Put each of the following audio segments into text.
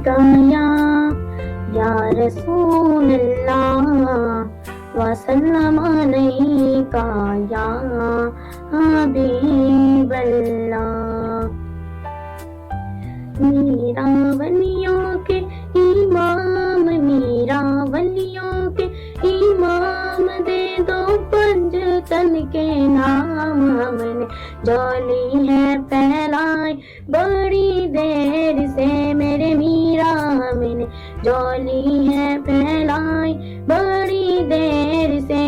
गाया या रसूल अल्लाह वसल्लम अलैका या हबीब अल्लाह। मीरा वलियों के इमाम, मीरा वलियों के इमाम, दे दो पंजतन के नाम। हमने जोली है फैलाई बड़ी देर से मेरे मीरा, हमने जोली है फैलाई बड़ी देर से।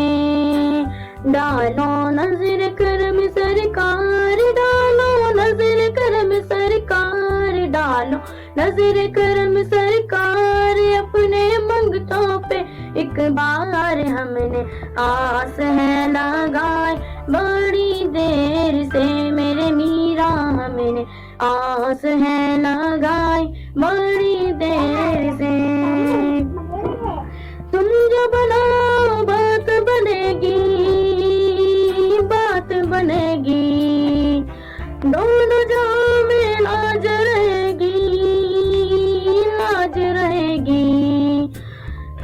डालो नजर करम सरकार, डालो नजर करम सरकार, डालो नजर करम सरकार, अपने मंगतों पे एक बार। हमने आस है लगाए बड़ी देर से मेरे मीरा, हमने आस है लगाए बड़ी देर से। तुम जो बनाओ बात बनेगी, बात बनेगी, दोनों जाओ में लाज रहेगी, लाज रहेगी।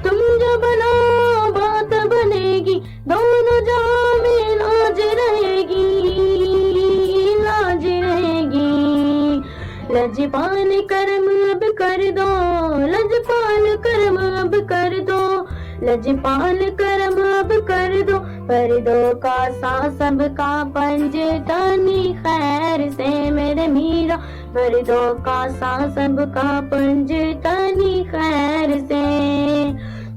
तुम जो बनाओ बात बनेगी, दोनों जाओ में लाज रहेगी, लाज रहेगी। लजपाल करम अब कर दो, लजपाल करम अब कर दो, लजपाल करम अब कर दो। पर्दों का सा सबका पंजतनी खैर से मेरे मीरा, पर्दों का सा सबका पंजतनी खैर से।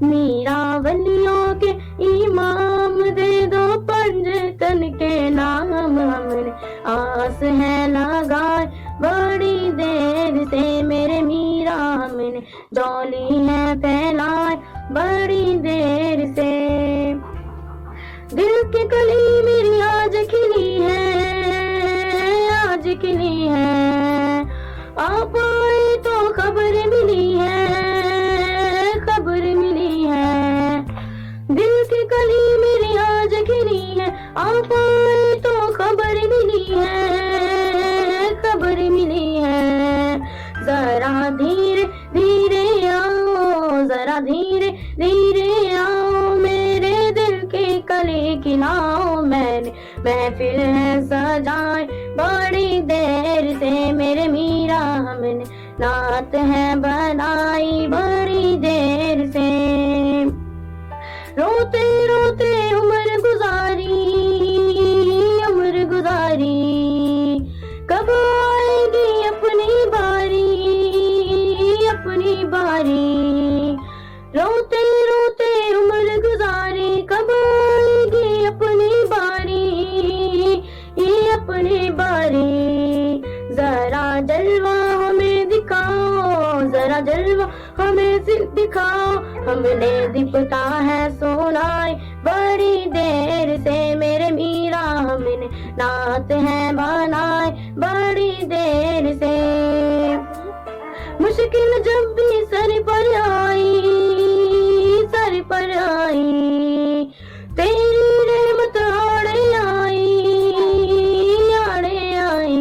मीरा वलियों के इमाम, दे दो पंजतन के नाम। हमने आस है लगाए बड़ी देर से मेरे मीरा, हमने जोली है फैलाए बड़ी देर से। दिल की कली मेरी आज खिली है, आज खिली है, आप आए तो खबर मिली है, खबर मिली है। दिल की कली मेरी आज खिली है, आप आए तो खबर मिली है, खबर मिली है। जरा धीरे धीरे आओ, जरा धीरे धीरे आओ, मेरे दिल के कली खिलाओ। मैंने महफिल है सजाए बड़ी देर से मेरे मीरा, हमने नात है बनाई बड़ी देर से। रोते रोते उम्र गुजारी, उम्र गुजारी, कब आएगी अपनी बारी, अपनी बारी। रोते रोते उम्र गुजारी, कब आएगी अपनी बारी, ये अपनी बारी। जरा जलवा हमें दिखाओ, जरा जलवा हमें दिखाओ, हमने दिपता है सोनाई बड़ी देर से मेरे मीरा, हमने नात है बनाए बड़ी देर से। मुश्किल जब भी सर पर आई, सर पर आई, तेरी रहमत आड़े आई, आड़े आई।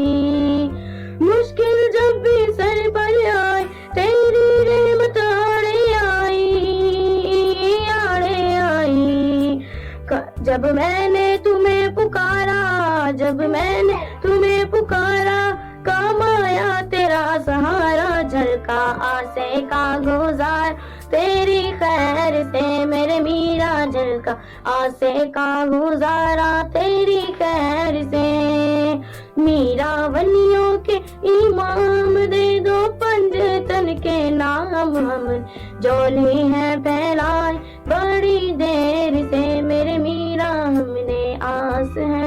मुश्किल जब भी सर पर आई, तेरी रहमत आड़े आई, आड़े आई। जब मैंने तुम्हें पुकारा, जब मैंने तुम्हें पुकारा, काम आया तेरा सहारा। झलका आसे का गुजार तेरी खैर से मेरे मीरा, झलका आसे का गुजारा तेरी खैर से। मीरा वलियों के इमाम, दे दो पंजतन के नाम। हम जोली है फैलाए बड़ी देर से मेरे मीरा, हमने आस है